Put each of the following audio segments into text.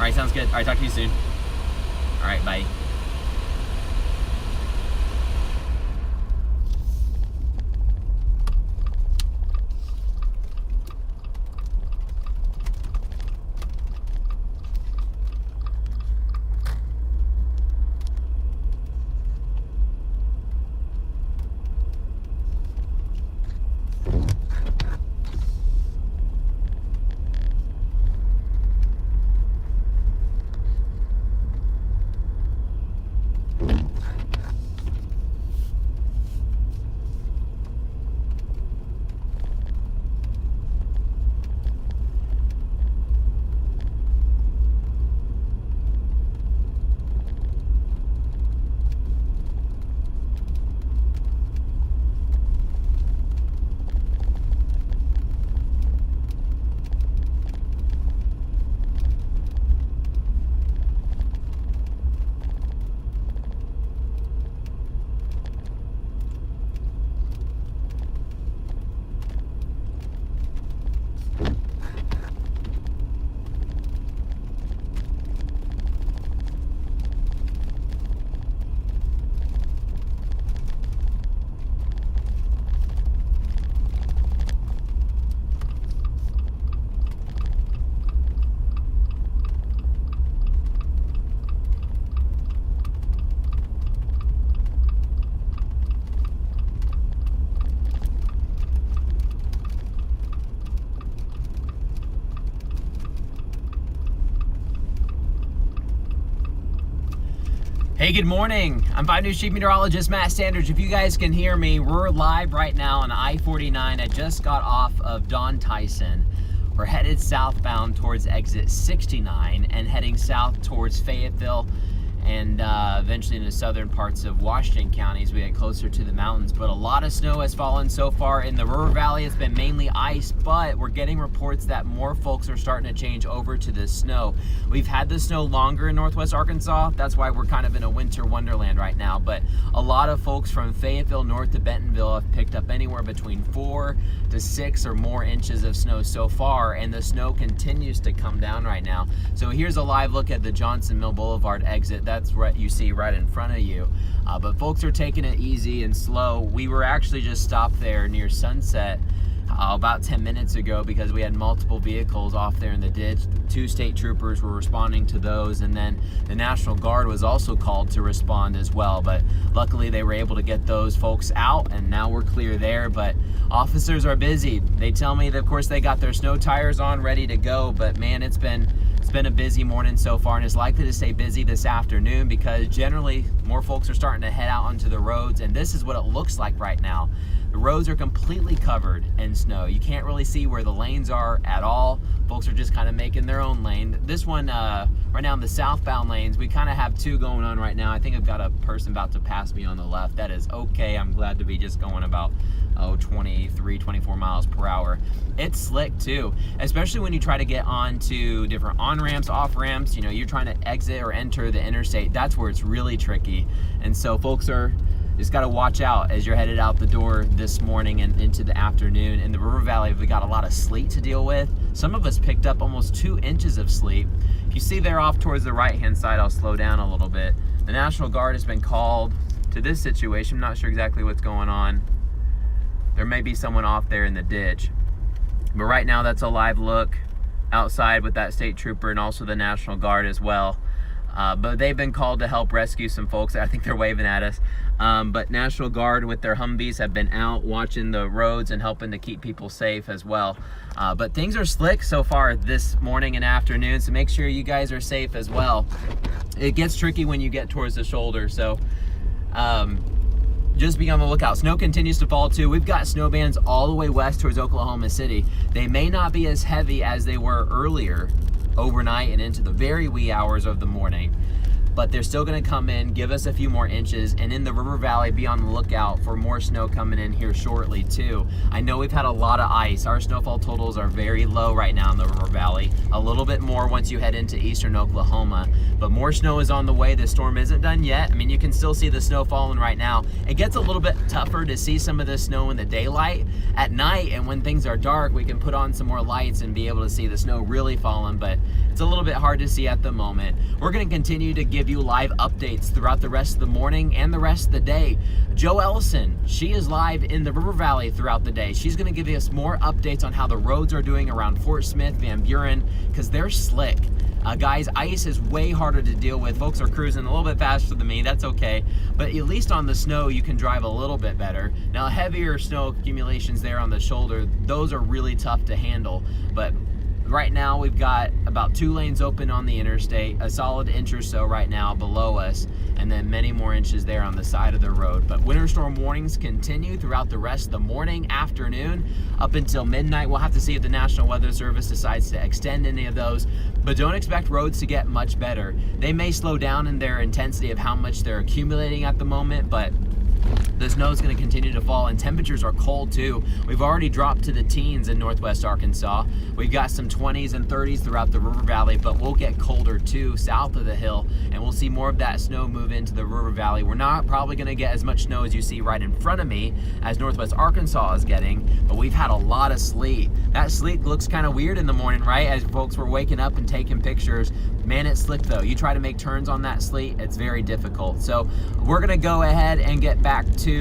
right, sounds good. All right, talk to you soon. All right, bye. Hey, good morning. I'm 5 News Chief Meteorologist Matt Sanders. If you guys can hear me, we're live right now on I-49. I just got off of Don Tyson. We're headed southbound towards exit 69 and heading south towards Fayetteville and eventually into southern parts of Washington County as we get closer to the mountains. But a lot of snow has fallen so far in the River Valley. It's been mainly ice, but we're getting reports that more folks are starting to change over to the snow. We've had the snow longer in Northwest Arkansas. That's why we're kind of in a winter wonderland right now. But a lot of folks from Fayetteville north to Bentonville have picked up anywhere between 4 to 6 or more inches of snow so far, and the snow continues to come down right now. So here's a live look at the Johnson Mill Boulevard exit. That's what you see right in front of you. But folks are taking it easy and slow. We were actually just stopped there near Sunset about 10 minutes ago because we had multiple vehicles off there in the ditch. 2 state troopers were responding to those, and then the National Guard was also called to respond as well. But luckily they were able to get those folks out, and now we're clear there. But officers are busy. They tell me that of course they got their snow tires on ready to go, but man, it's been a busy morning so far, and it's likely to stay busy this afternoon because generally more folks are starting to head out onto the roads, and this is what it looks like right now. The roads are completely covered in snow. You can't really see where the lanes are at all. Folks are just kind of making their own lane. This one, right now in the southbound lanes, we kind of have 2 going on right now. I think I've got a person about to pass me on the left. That is okay. I'm glad to be just going about 23, 24 miles per hour. It's slick too, especially when you try to get onto different on-ramps, off-ramps. You know, you're trying to exit or enter the interstate. That's where it's really tricky. And so folks are just got to watch out as you're headed out the door this morning and into the afternoon. In the River Valley, we got a lot of sleet to deal with. Some of us picked up almost 2 inches of sleet. If you see there off towards the right-hand side, I'll slow down a little bit. The National Guard has been called to this situation. I'm not sure exactly what's going on. There may be someone off there in the ditch. But right now, that's a live look outside with that state trooper and also the National Guard as well. But they've been called to help rescue some folks. I think they're waving at us. But National Guard with their Humvees have been out watching the roads and helping to keep people safe as well. But things are slick so far this morning and afternoon, so make sure you guys are safe as well. It gets tricky when you get towards the shoulder, so just be on the lookout. Snow continues to fall too. We've got snow bands all the way west towards Oklahoma City. They may not be as heavy as they were earlier overnight and into the very wee hours of the morning, but they're still going to come in, give us a few more inches, and in the River Valley, be on the lookout for more snow coming in here shortly too. I know we've had a lot of ice. Our snowfall totals are very low right now in the River Valley. A little bit more once you head into eastern Oklahoma, but more snow is on the way. The storm isn't done yet. I mean, you can still see the snow falling right now. It gets a little bit tougher to see some of the snow in the daylight. At night and when things are dark, we can put on some more lights and be able to see the snow really falling, but It's a little bit hard to see at the moment. We're going to continue to give you live updates throughout the rest of the morning and the rest of the day. Joe Ellison, she is live in the River Valley throughout the day. She's going to give us more updates on how the roads are doing around Fort Smith, Van Buren, because they're slick. Guys, ice is way harder to deal with. Folks are cruising a little bit faster than me. That's okay. But at least on the snow, you can drive a little bit better. Now, heavier snow accumulations there on the shoulder, those are really tough to handle. But right now, we've got about 2 lanes open on the interstate, a solid inch or so right now below us, and then many more inches there on the side of the road. But winter storm warnings continue throughout the rest of the morning, afternoon, up until midnight. We'll have to see if the National Weather Service decides to extend any of those, but don't expect roads to get much better. They may slow down in their intensity of how much they're accumulating at the moment, but the snow is going to continue to fall, and temperatures are cold too. We've already dropped to the teens in northwest Arkansas. We've got some 20s and 30s throughout the River Valley, but we'll get colder too south of the hill, and we'll see more of that snow move into the River Valley. We're not probably going to get as much snow as you see right in front of me as northwest Arkansas is getting, but we've had a lot of sleet. That sleet looks kind of weird in the morning, right? As folks were waking up and taking pictures. Man, it's slick though. You try to make turns on that sleet, it's very difficult. So we're going to go ahead and get back to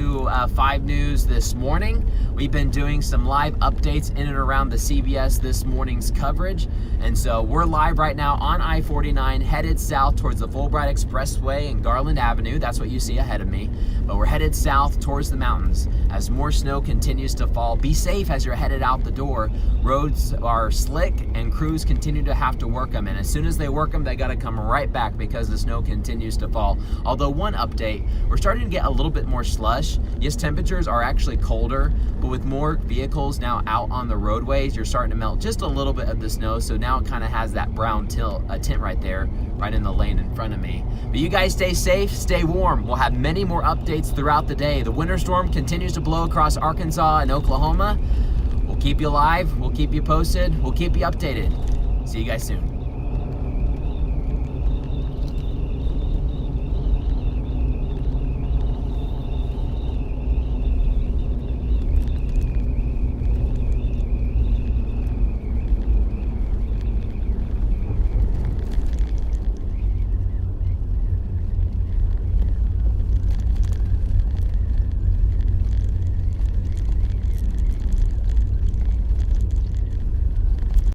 5 News this morning. We've been doing some live updates in and around the CBS this morning's coverage. And so we're live right now on I-49 headed south towards the Fulbright Expressway and Garland Avenue. That's what you see ahead of me. But we're headed south towards the mountains as more snow continues to fall. Be safe as you're headed out the door. Roads are slick and crews continue to have to work them. And as soon as they work them, they got to come right back because the snow continues to fall. Although one update, we're starting to get a little bit more slush. Yes, temperatures are actually colder, but with more vehicles now out on the roadways, you're starting to melt just a little bit of the snow. So now it kind of has that brown tint right there, right in the lane in front of me. But you guys stay safe, stay warm. We'll have many more updates throughout the day. The winter storm continues to blow across Arkansas and Oklahoma. We'll keep you live, we'll keep you posted, we'll keep you updated. See you guys soon.